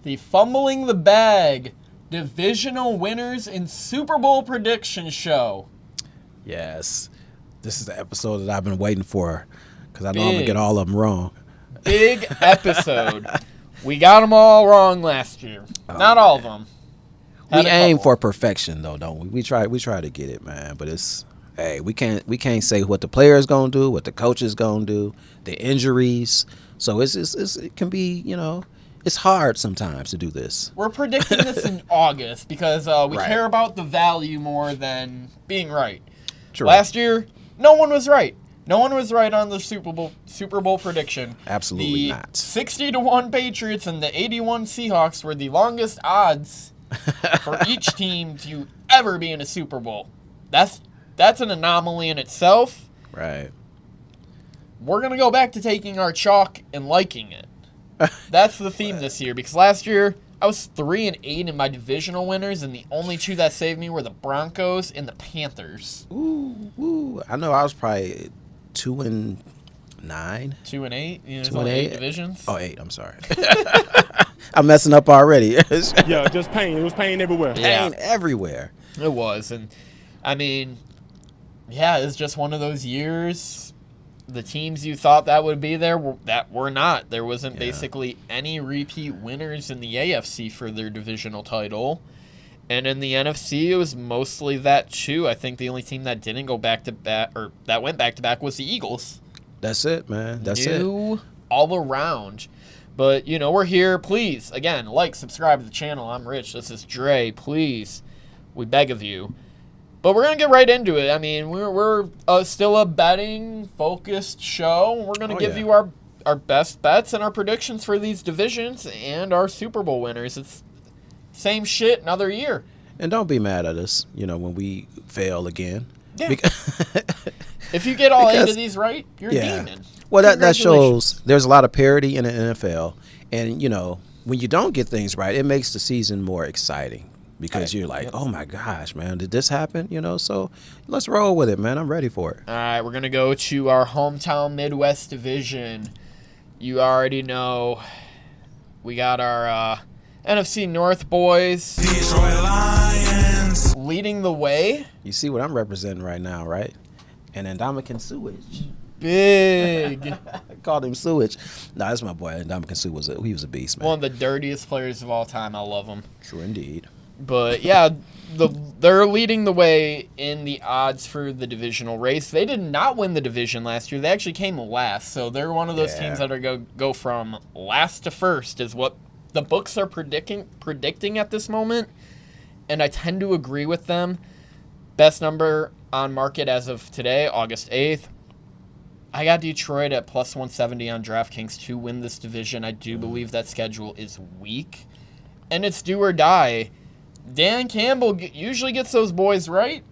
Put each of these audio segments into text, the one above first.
the Fumbling the Bag Divisional Winners in Super Bowl Prediction Show. Yes. This is the episode that I've been waiting for because I know I'm going to get all of them wrong. Big episode. We got them all wrong last year. Not all of them. We aim for perfection, though, don't we? We try to get it, man. But it's, hey, we can't say what the player's going to do, what the coach is going to do, the injuries. So it can be, it's hard sometimes to do this. We're predicting this in August because we care about the value more than being right. True. Last year, no one was right. No one was right on the Super Bowl prediction. Absolutely not. 60-1 Patriots and the 81 Seahawks were the longest odds for each team to ever be in a Super Bowl. That's an anomaly in itself. Right. We're going to go back to taking our chalk and liking it. That's the theme this year because last year I was 3-8 in my divisional winners, and the only two that saved me were the Broncos and the Panthers. Ooh. I know I was probably 2-9. 2-8? There's 2-8 only 8 divisions? Oh, 8. I'm sorry. I'm messing up already. Yeah, just pain. It was pain everywhere. Pain everywhere. It was. And, I mean, yeah, it's just one of those years. The teams you thought that would be there that were not. There wasn't basically any repeat winners in the AFC for their divisional title. And in the NFC, it was mostly that too. I think the only team that didn't go back-to-back, or that went back-to-back, was the Eagles. That's it, man. That's New all around. But, we're here. Please, again, subscribe to the channel. I'm Rich. This is Dre. Please, we beg of you. But we're going to get right into it. I mean, we're still a betting-focused show. We're going to give you our best bets and our predictions for these divisions and our Super Bowl winners. It's same shit another year. And don't be mad at us, when we fail again. Yeah. If you get all 8 of these right, you're a demon. Well, that shows there's a lot of parity in the NFL. And, when you don't get things right, it makes the season more exciting. Because you're like, oh, my gosh, man, did this happen? So let's roll with it, man. I'm ready for it. All right, we're going to go to our hometown Midwest division. You already know we got our NFC North boys. Detroit Lions. Leading the way. You see what I'm representing right now, right? And Ndamukong Sewage. Big. I called him Sewage. No, that's my boy. Ndamukong Sewage he was a beast, man. One of the dirtiest players of all time. I love him. True indeed. But, yeah, they're leading the way in the odds for the divisional race. They did not win the division last year. They actually came last. So they're one of those teams that are go from last to first is what the books are predicting at this moment. And I tend to agree with them. Best number on market as of today, August 8th. I got Detroit at plus 170 on DraftKings to win this division. I do believe that schedule is weak. And it's do or die. Dan Campbell usually gets those boys right.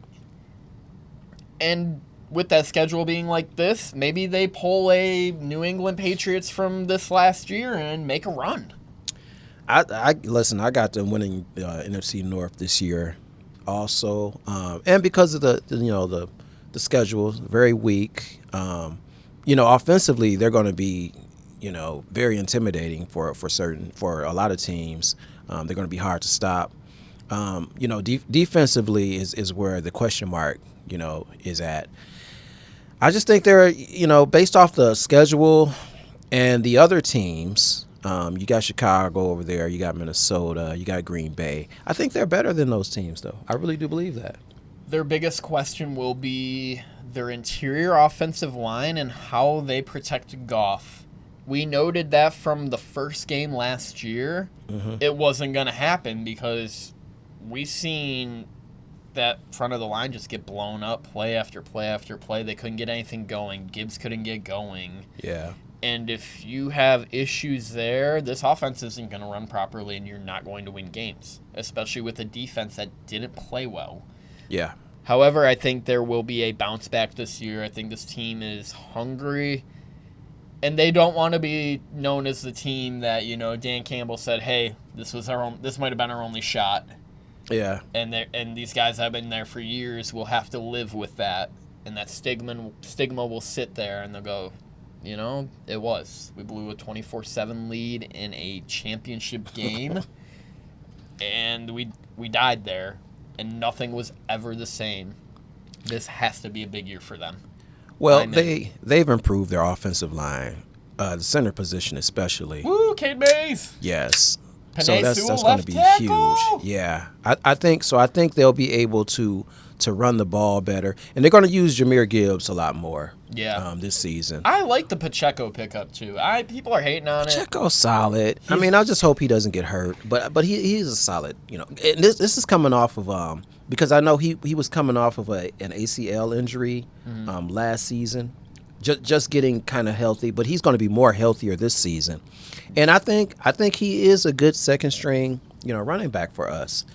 And with that schedule being like this, maybe they pull a New England Patriots from this last year and make a run. Listen, I got them winning NFC North this year also. And because of the schedule, very weak. Offensively, they're going to be, very intimidating for a lot of teams. They're going to be hard to stop. Defensively is where the question mark, is at. I just think they're, based off the schedule and the other teams, you got Chicago over there, you got Minnesota, you got Green Bay. I think they're better than those teams, though. I really do believe that. Their biggest question will be their interior offensive line and how they protect Goff. We noted that from the first game last year, it wasn't going to happen because we seen that front of the line just get blown up play after play after play. They couldn't get anything going. Gibbs couldn't get going. Yeah. And if you have issues there, this offense isn't going to run properly and you're not going to win games, especially with a defense that didn't play well. Yeah. However, I think there will be a bounce back this year. I think this team is hungry. And they don't want to be known as the team that, Dan Campbell said, hey, this might have been our only shot. Yeah. And these guys have been there for years will have to live with that. And that stigma will sit there and they'll go, it was. We blew a 24-7 lead in a championship game, and we died there, and nothing was ever the same. This has to be a big year for them. Well, they've improved their offensive line, the center position especially. Woo, Cade Mays! Yes. Penei So that's Sewell, going to be tackle. huge. Yeah, I think so. I think they'll be able to run the ball better, and they're going to use Jahmyr Gibbs a lot more. Yeah. This season. I like the Pacheco pickup too. People are hating on it. Pacheco's solid. I mean, I just hope he doesn't get hurt, but he's a solid. And this is coming off of because I know he was coming off of an ACL injury last season. Just getting kind of healthy, but he's going to be more healthier this season, and I think he is a good second string, running back for us.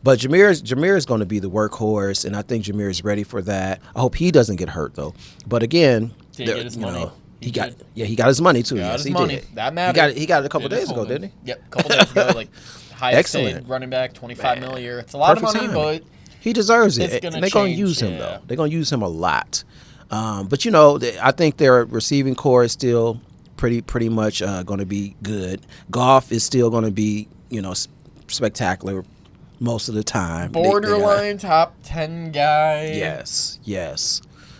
But Jahmyr is going to be the workhorse, and I think Jahmyr is ready for that. I hope he doesn't get hurt though. But again, Did he get his money? He got his money too. Got Yes, his he money. did. That matters. He got it a couple days ago, didn't he? Yep, a couple days ago. Like highest paid Excellent. running back, $25 million a year. It's a lot Perfect of money, timing. but He deserves It's it. gonna And they're going to change, use him yeah. though. They're going to use him a lot. But I think their receiving core is still pretty much going to be good. Goff is still going to be spectacular most of the time. borderline top 10 guy. Yes.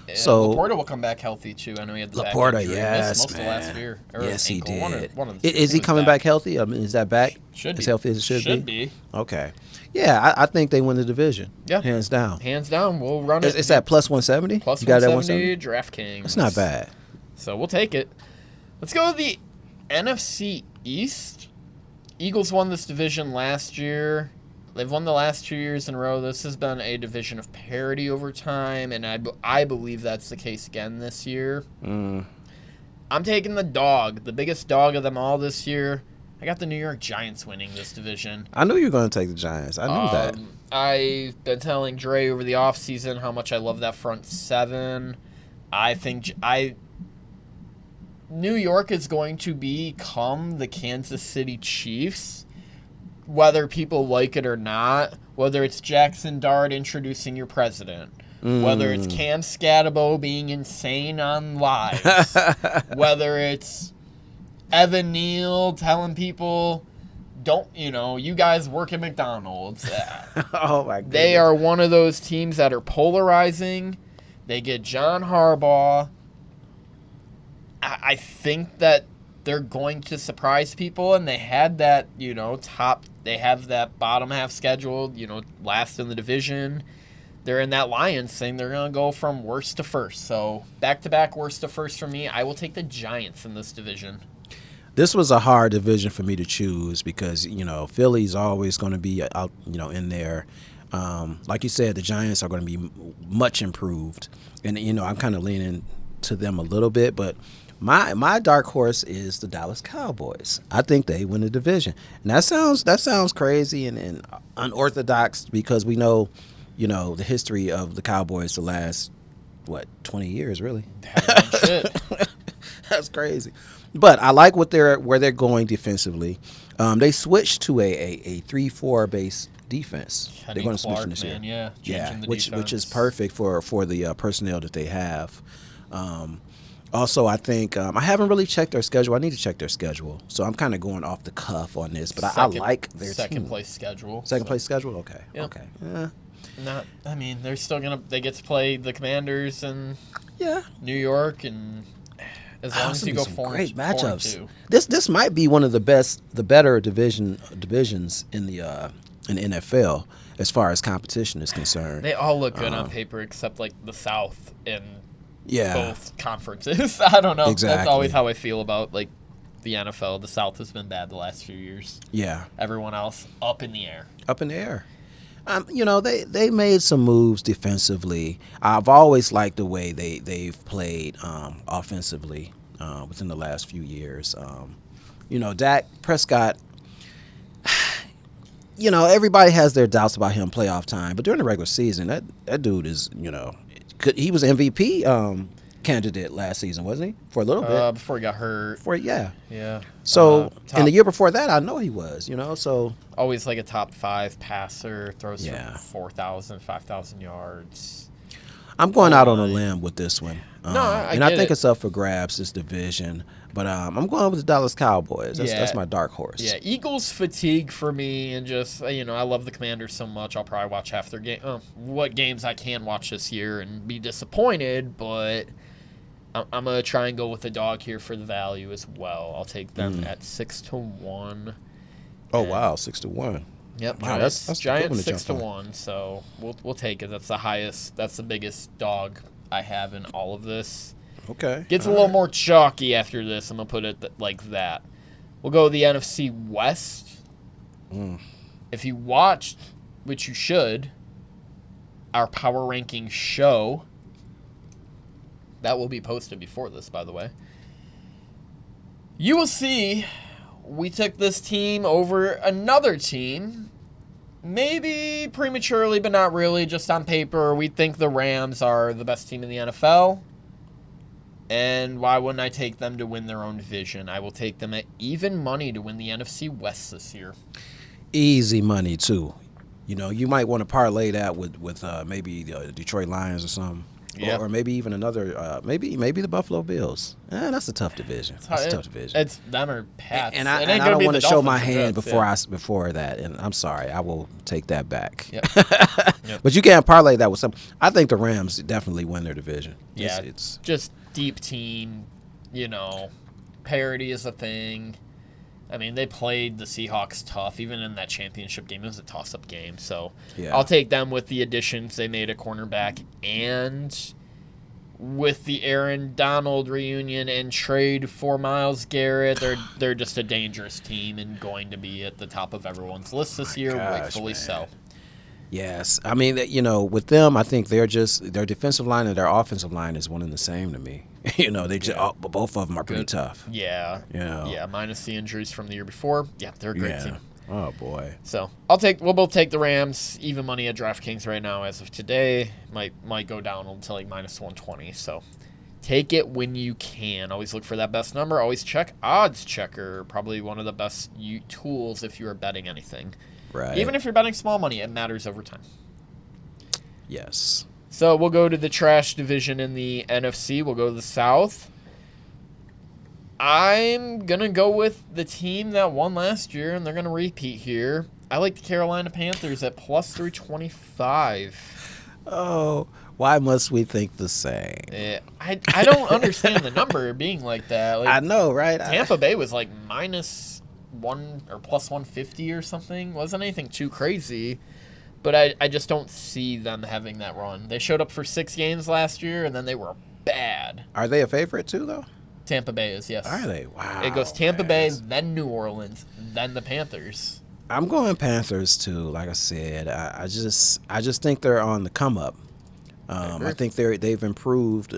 And So Laporta will come back healthy too. I know he had the back Laporta, injury. He yes, missed most of man. last year. Or Yes, he ankle. did. One of the two. Is he was coming back healthy? I mean, is that back? Should as be. healthy as it should be. Okay. Yeah, I think they win the division. Yeah. Hands down. Hands down, we'll run it. It's at plus 170. Plus You got that 170, DraftKings. It's not bad. So we'll take it. Let's go to the NFC East. Eagles won this division last year. They've won the last 2 years in a row. This has been a division of parity over time, and I believe that's the case again this year. I'm taking the dog, the biggest dog of them all this year. I got the New York Giants winning this division. I knew you were going to take the Giants. I knew that. I've been telling Dre over the offseason how much I love that front seven. I think New York is going to become the Kansas City Chiefs, whether people like it or not, whether it's Jackson Dart introducing your president, whether it's Cam Scatabo being insane on lives, whether it's Evan Neal telling people, you guys work at McDonald's. Oh, my goodness. They are one of those teams that are polarizing. They get John Harbaugh. I think that they're going to surprise people, and they had that, they have that bottom half scheduled, last in the division. They're in that Lions thing. They're going to go from worst to first. So back-to-back worst to first for me. I will take the Giants in this division. This was a hard division for me to choose because, Philly's always going to be out, in there. Like you said, the Giants are going to be much improved. And, I'm kind of leaning to them a little bit, but my dark horse is the Dallas Cowboys. I think they win the division. And that sounds crazy and unorthodox because we know, the history of the Cowboys the last, 20 years, really? Shit. That's crazy. But I like where they're going defensively. They switched to a 3-4 base defense. Kenny They're going to switch Clark, in this year. man, changing the which defense. is perfect for the personnel that they have. Also, I think I haven't really checked their schedule. I need to check their schedule, so I'm kind of going off the cuff on this. But I like their second team. place schedule. Second place schedule. Okay. Yep. Okay. They're still they get to play the Commanders and New York, and as long as you go some 4-2. great matchups. This might be one of the better divisions in the NFL as far as competition is concerned. They all look good on paper except like the South and Yeah. both conferences. I don't know. Exactly. That's always how I feel about like the NFL. The South has been bad the last few years. Yeah. Everyone else up in the air. Up in the air. They made some moves defensively. I've always liked the way they've played offensively within the last few years. Dak Prescott, everybody has their doubts about him playoff time, but during the regular season, that dude is, he was MVP candidate last season, wasn't he? For a little bit. Before he got hurt. Yeah. Yeah. So, and the year before that, I know he was, so. Always like a top 5 passer, throws Yeah. for 4,000, 5,000 yards. I'm going out on a limb with this one. No, I think get it. it's up for grabs, this division. But I'm going with the Dallas Cowboys. That's my dark horse. Yeah, Eagles fatigue for me, and just I love the Commanders so much. I'll probably watch half their game. What games I can watch this year and be disappointed, but I'm gonna try and go with the dog here for the value as well. I'll take them at 6-1. Oh wow, 6-1. Yep, Wow, Giants, that's a good one to Giants jump on. 6-1. So we'll take it. That's the highest. That's the biggest dog I have in all of this. Okay. Gets a little more chalky after this. I'm going to put it like that. We'll go the NFC West. If you watched, which you should, our power ranking show, that will be posted before this, by the way, you will see we took this team over another team. Maybe prematurely, but not really. Just on paper, we think the Rams are the best team in the NFL. And why wouldn't I take them to win their own division? I will take them at even money to win the NFC West this year. Easy money too. You might want to parlay that with maybe the Detroit Lions or something. Yeah. Or maybe even another maybe the Buffalo Bills. That's a tough division. That's a tough division. It's them or Pats. And I don't want to show my hand before that. And I'm sorry, I will take that back. Yep. But you can't parlay that with some. I think the Rams definitely win their division. Yeah, it's just deep team. Parity is a thing. I mean, they played the Seahawks tough. Even in that championship game, it was a toss-up game. So yeah. I'll take them with the additions they made at cornerback and with the Aaron Donald reunion and trade for Myles Garrett. They're just a dangerous team and going to be at the top of everyone's list this year, rightfully so. Yes. I mean, with them, I think their defensive line and their offensive line is one and the same to me. They just both of them are pretty tough. Yeah. Yeah, minus the injuries from the year before. Yeah, they're a great team. Oh boy. So we'll both take the Rams. Even money at DraftKings right now as of today might go down until like minus 120. So take it when you can. Always look for that best number. Always check Odds Checker. Probably one of the best tools if you are betting anything. Right. Even if you're betting small money, it matters over time. Yes. So we'll go to the trash division in the NFC. We'll go to the South. I'm going to go with the team that won last year, and they're going to repeat here. I like the Carolina Panthers at plus 325. Oh, why must we think the same? I don't understand the number being like that. Like, I know, right? Tampa Bay was like minus 1 or plus 150 or something. Wasn't anything too crazy. But I just don't see them having that run. They showed up for 6 games last year, and then they were bad. Are they a favorite too, though? Tampa Bay is, yes. Are they? Wow. It goes Tampa Bay, then New Orleans, then the Panthers. I'm going Panthers too. Like I said, I just think they're on the come up. I think they've improved.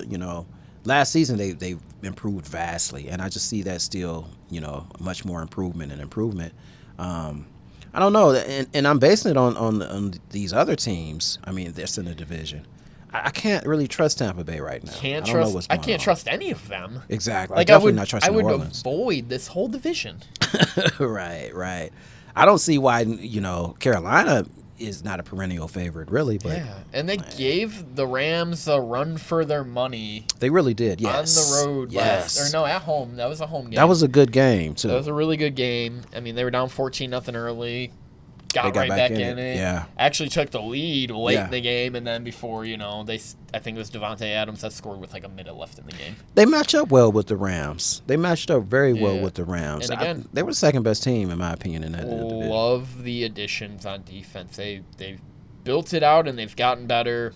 Last season they've improved vastly, and I just see that still. Much more improvement. I don't know, and I'm basing it on these other teams. I mean, that's in the division. I can't really trust Tampa Bay right now. I can't trust any of them. Exactly. Like I would not trust New Orleans. Avoid this whole division. Right. I don't see why Carolina is not a perennial favorite, really. But yeah, and they gave the Rams a run for their money. They really did. Yes. On the road. At home. That was a home game. That was a good game too. That was a really good game. I mean, they were down 14-0 early. Got right back in it. Yeah. Actually took the lead late in the game, and then before, I think it was Devontae Adams that scored with like a minute left in the game. They match up well with the Rams. They matched up very well with the Rams. And again, they were the second best team, in my opinion, in that division. Love the additions on defense. They've built it out, and they've gotten better.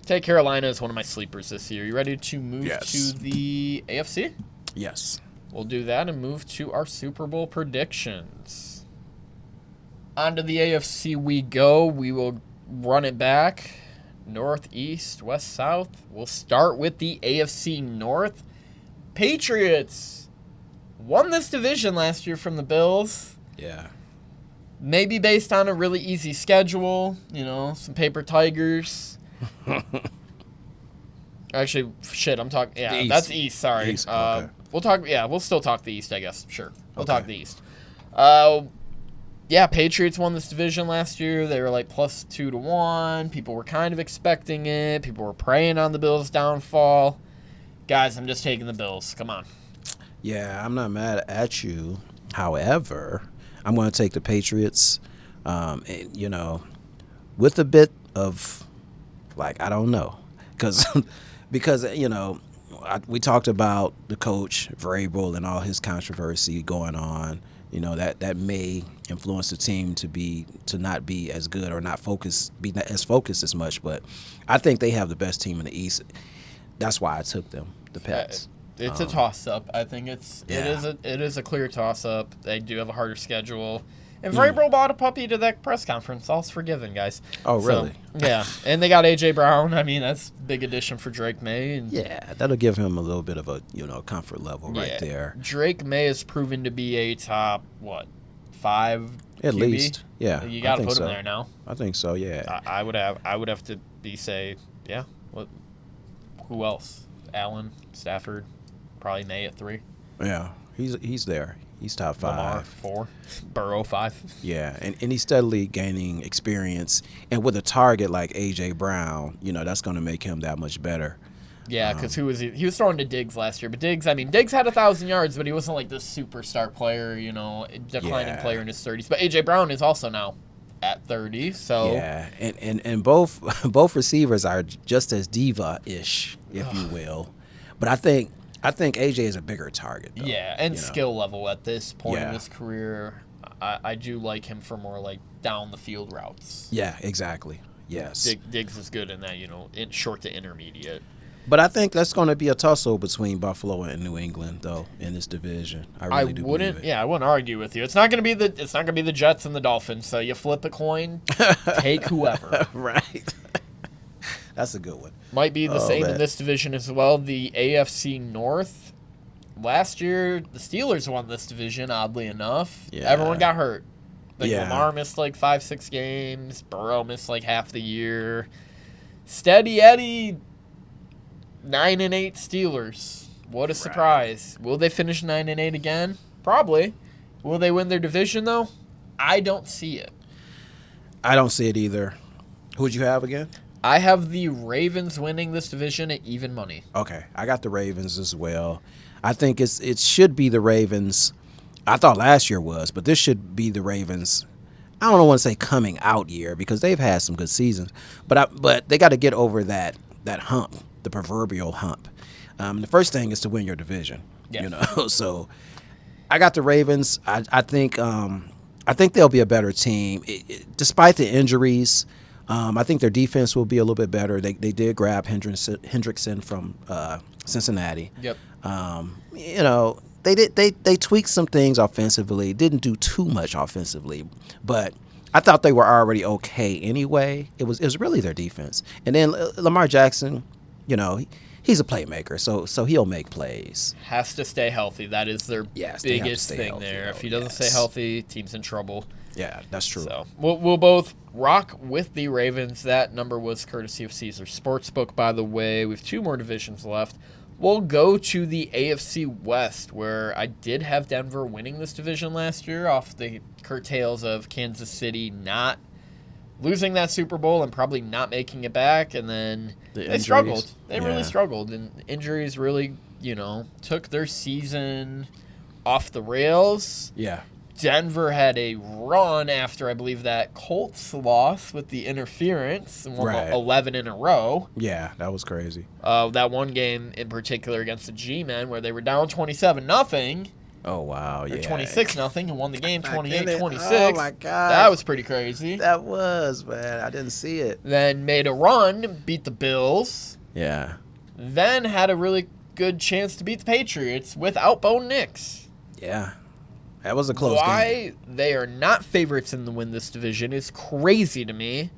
Take Carolina as one of my sleepers this year. You ready to move to the AFC? Yes. We'll do that and move to our Super Bowl predictions. On to the AFC we go. We will run it back. North, East, West, South. We'll start with the AFC North. Patriots won this division last year from the Bills. Yeah. Maybe based on a really easy schedule. Some paper tigers. Actually, I'm talking. Yeah, that's East. Sorry. East, okay. We'll talk. Yeah, we'll still talk the East, I guess. Sure. We'll talk the East. Yeah, Patriots won this division last year. They were like plus 2-1. People were kind of expecting it. People were preying on the Bills' downfall. Guys, I'm just taking the Bills. Come on. Yeah, I'm not mad at you. However, I'm going to take the Patriots. And, with a bit of, like, I don't know, because we talked about the coach Vrabel and all his controversy going on. That may influence the team to not be as good or not be as focused as much. But I think they have the best team in the East. That's why I took them, the Pats. It's a toss-up. I think it is a clear toss-up. They do have a harder schedule. And Vrabel bought a puppy to that press conference. All's forgiven, guys. Oh, really? So, yeah. And they got A.J. Brown. I mean, that's a big addition for Drake May. And yeah, that'll give him a little bit of a, comfort level right there. Drake May has proven to be a top, 5 At QB? least. Yeah. You got to put so. him there now. I think so, yeah. I would have to who else? Allen, Stafford, probably May at 3. Yeah. He's there. He's top 5. Lamar 4. Burrow 5. Yeah, and he's steadily gaining experience. And with a target like A.J. Brown, that's going to make him that much better. Yeah, because he was throwing to Diggs last year. But Diggs had 1,000 yards, but he wasn't like this superstar player, declining player in his 30s. But A.J. Brown is also now at 30, so. Yeah, and both receivers are just as diva-ish, if you will. But I think AJ is a bigger target, though. Yeah, and skill level at this point in his career, I do like him for more like down the field routes. Yeah, exactly. Yes. Diggs is good in that, in short to intermediate. But I think that's going to be a tussle between Buffalo and New England, though, in this division. I really do believe it. Yeah, I wouldn't argue with you. It's not going to be the Jets and the Dolphins. So you flip a coin, take whoever. Right. That's a good one. Might be the same in this division as well. The AFC North. Last year, the Steelers won this division, oddly enough. Yeah. Everyone got hurt. Lamar missed like 5-6 games. Burrow missed like half the year. Steady Eddie, 9-8 Steelers. What a surprise. Will they finish 9-8 again? Probably. Will they win their division, though? I don't see it. I don't see it either. Who'd you have again? I have the Ravens winning this division at even money. Okay, I got the Ravens as well. I think it should be the Ravens. I thought last year was, but this should be the Ravens. I don't want to say coming out year because they've had some good seasons, but they got to get over that hump, the proverbial hump. The first thing is to win your division. Yeah. So I got the Ravens. I think they'll be a better team, despite the injuries. I think their defense will be a little bit better. They did grab Hendrickson from Cincinnati. Yep. They tweaked some things offensively. Didn't do too much offensively, but I thought they were already okay anyway. It was really their defense. And then Lamar Jackson, he's a playmaker, so he'll make plays. Has to stay healthy. That is their biggest thing healthy, there. If he doesn't stay healthy, team's in trouble. Yeah, that's true. So we'll both rock with the Ravens. That number was courtesy of Caesar Sportsbook, by the way. We have 2 more divisions left. We'll go to the AFC West, where I did have Denver winning this division last year off the curtails of Kansas City not losing that Super Bowl and probably not making it back. And then they struggled. They really struggled. And injuries really, took their season off the rails. Yeah. Denver had a run after, I believe, that Colts loss with the interference and won 11 in a row. Yeah, that was crazy. That one game in particular against the G-Men where they were down 27-0. Oh, wow, yeah. Or 26-0 and won the game 28-26. Oh, my God. That was pretty crazy. That was, man. I didn't see it. Then made a run, beat the Bills. Yeah. Then had a really good chance to beat the Patriots without Bo Nix. Yeah. That was a close game. Why they are not favorites in the win this division is crazy to me.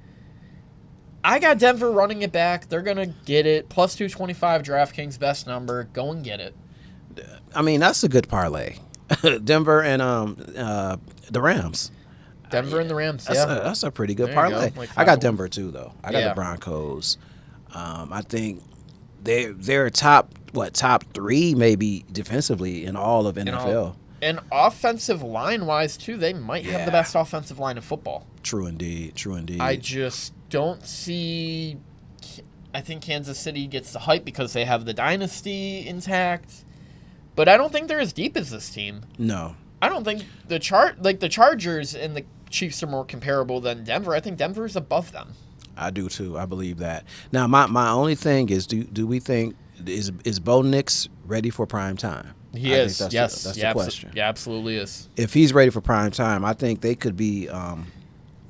I got Denver running it back. They're going to get it. Plus 225 DraftKings best number. Go and get it. I mean, that's a good parlay. Denver and the Rams. Denver and the Rams, That's a pretty good parlay. Go. I got Denver too, though. I got the Broncos. I think they're top 3 maybe defensively in all of NFL. And offensive line-wise, too, they might have the best offensive line in football. True indeed. I just don't see... I think Kansas City gets the hype because they have the dynasty intact. But I don't think they're as deep as this team. No. I don't think the Chargers and the Chiefs are more comparable than Denver. I think Denver is above them. I do too. I believe that. Now, my only thing is, do we think is Bo Nix ready for prime time? He is. Yes, that's the question. Yeah, absolutely is. If he's ready for prime time, I think they could be, I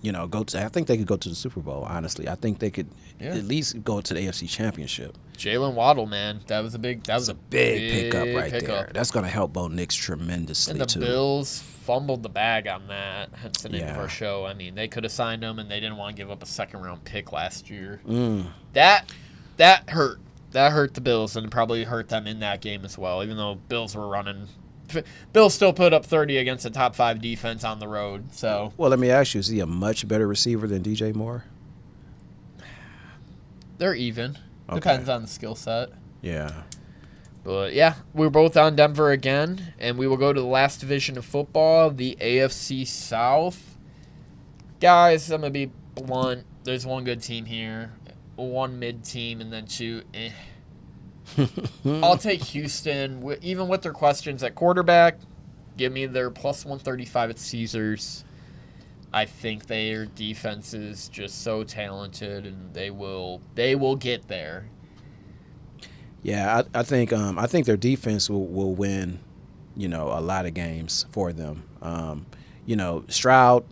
think they could go to the Super Bowl. Honestly, I think they could at least go to the AFC Championship. Jalen Waddle, man, that was a big pickup right there. That's going to help Bo Nix tremendously and the too. Bills fumbled the bag on that. Hence the name of our show. I mean, they could have signed him, and they didn't want to give up a second-round pick last year. That hurt. That hurt the Bills and probably hurt them in that game as well, even though Bills were running. Bills still put up 30 against a top-5 defense on the road. So, well, let me ask you, is he a much better receiver than DJ Moore? They're even. Okay. Depends on the skill set. Yeah. But, yeah, we're both on Denver again, and we will go to the last division of football, the AFC South. Guys, I'm going to be blunt. There's one good team here. One mid team and then two. I'll take Houston, even with their questions at quarterback. Give me their plus 135 at Caesars. I think their defense is just so talented, and they will get there. Yeah, I think their defense will win, a lot of games for them. Stroud,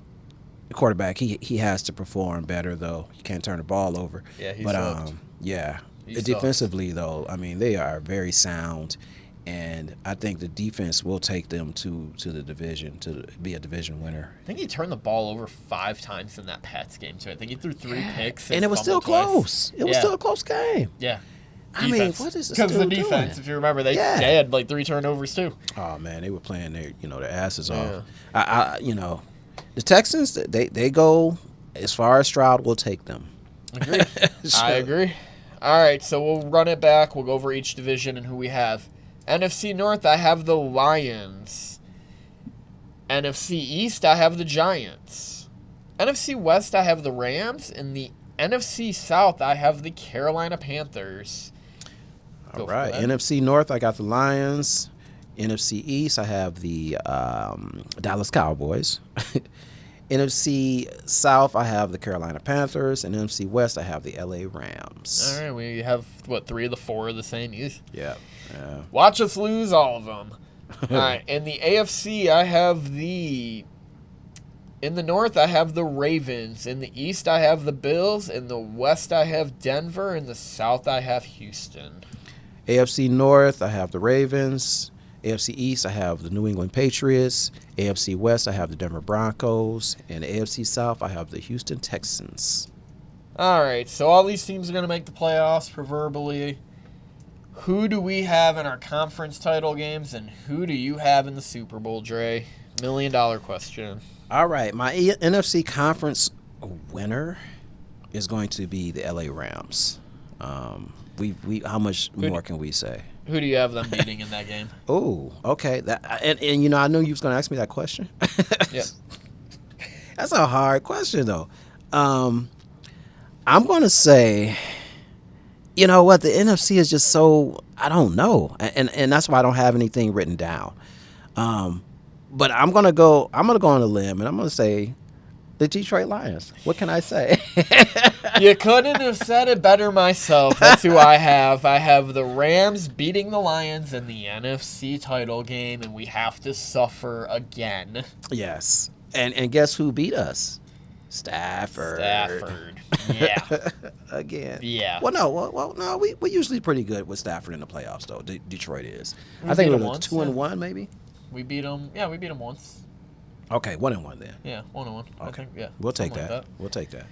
the quarterback, he has to perform better, though. He can't turn the ball over. Yeah, he sucked. Defensively, though, I mean, they are very sound, and I think the defense will take them to the division, to be a division winner. I think he turned the ball over 5 times in that Pats game, too. I think he threw 3 picks. And it was still close. It was still a close game. Yeah. I mean, what is because of the defense, if you remember, they had like 3 turnovers, too. Oh, man, they were playing their asses off. The Texans, they go as far as Stroud will take them. Agreed. I agree. All right, so we'll run it back. We'll go over each division and who we have. NFC North, I have the Lions. NFC East, I have the Giants. NFC West, I have the Rams. In the NFC South, I have the Carolina Panthers. All right, NFC North, I got the Lions. NFC East, I have the Dallas Cowboys. NFC South, I have the Carolina Panthers. And NFC West, I have the LA Rams. All right, we have, 3 of the 4 are the same? Yeah. Watch us lose all of them. All right, in the AFC, I have the... In the North, I have the Ravens. In the East, I have the Bills. In the West, I have Denver. In the South, I have Houston. AFC North, I have the Ravens. AFC East, I have the New England Patriots. AFC West, I have the Denver Broncos. And AFC South, I have the Houston Texans. All right, so all these teams are going to make the playoffs, proverbially. Who do we have in our conference title games, and who do you have in the Super Bowl, Dre? $1 million question. All right, my NFC conference winner is going to be the LA Rams. How much more can we say? Who do you have them beating in that game? Oh, okay. And I know you was going to ask me that question. Yeah. That's a hard question, though. I'm going to say, you know what, the NFC is just so, I don't know, and that's why I don't have anything written down. But I'm gonna go on a limb, and I'm gonna say the Detroit Lions. What can I say? You couldn't have said it better myself. That's who I have. I have the Rams beating the Lions in the NFC title game, and we have to suffer again. Yes. And guess who beat us? Stafford. Yeah. Again. Yeah. Well, no. We're usually pretty good with Stafford in the playoffs, though. Detroit is. We I think beat it them was once, 2-1, maybe. We beat them. Yeah, we beat them once. Okay, 1-1 then. Yeah, 1-1. Okay. I think, yeah. We'll take Like that. We'll take that.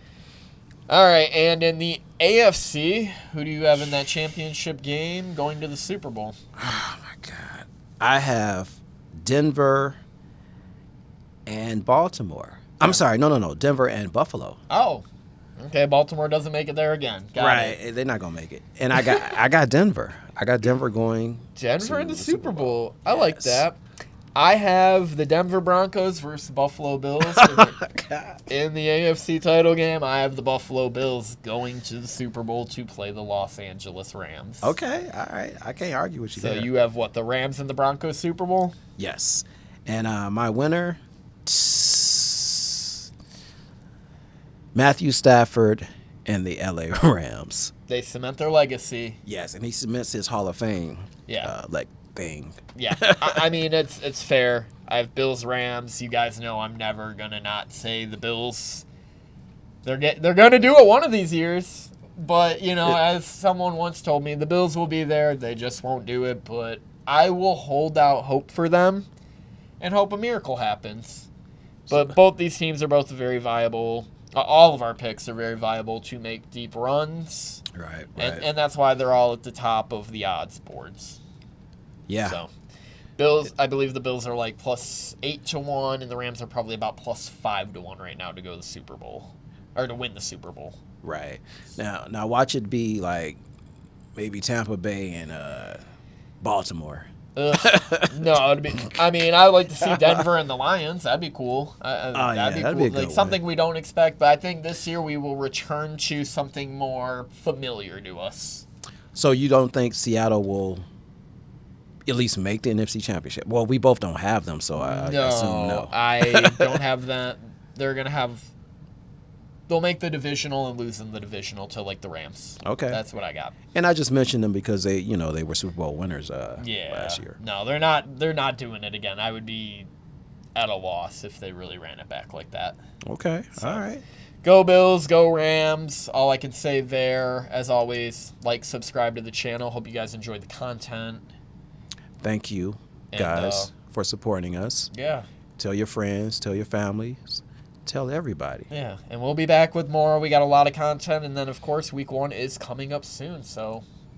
All right, and in the AFC, who do you have in that championship game going to the Super Bowl? Oh, my God. I have Denver and Baltimore. I'm sorry. No. Denver and Buffalo. Oh, okay. Baltimore doesn't make it there again. Got it. They're not going to make it. And I got Denver. I got Denver going Denver in the Super Bowl. I like that. I have the Denver Broncos versus Buffalo Bills in the AFC title game. I have the Buffalo Bills going to the Super Bowl to play the Los Angeles Rams. Okay, all right. I can't argue with you So there. you have what, the Rams and the Broncos Super Bowl? Yes. And my winner, Matthew Stafford and the LA Rams. They cement their legacy. Yes, and he cements his Hall of Fame thing. Yeah, I mean, it's fair. I have Bills Rams. You guys know I'm never gonna not say the Bills. They're gonna do it one of these years. But as someone once told me, the Bills will be there. They just won't do it. But I will hold out hope for them, and hope a miracle happens. But both these teams are both very viable. All of our picks are very viable to make deep runs. Right. And that's why they're all at the top of the odds boards. Yeah. So, Bills, I believe the Bills are like +8 to 1, and the Rams are probably about +5 to 1 right now to go to the Super Bowl, or to win the Super Bowl. Right. Now watch it be like maybe Tampa Bay and Baltimore. No, it'd be. I mean, I would like to see Denver and the Lions. That'd be cool. That'd be cool. Be a good like something we don't expect, but I think this year we will return to something more familiar to us. So you don't think Seattle will at least make the NFC Championship? Well, we both don't have them, so I assume no. I don't have that. They're gonna have. They'll make the divisional and lose in the divisional to like the Rams. Okay, that's what I got. And I just mentioned them because they were Super Bowl winners last year. No, they're not. They're not doing it again. I would be at a loss if they really ran it back like that. Okay, so, all right. Go Bills, go Rams. All I can say there, as always, like, subscribe to the channel. Hope you guys enjoyed the content. Thank you, guys, for supporting us. Yeah. Tell your friends, tell your families, tell everybody. Yeah, and we'll be back with more. We got a lot of content, and then, of course, week 1 is coming up soon, so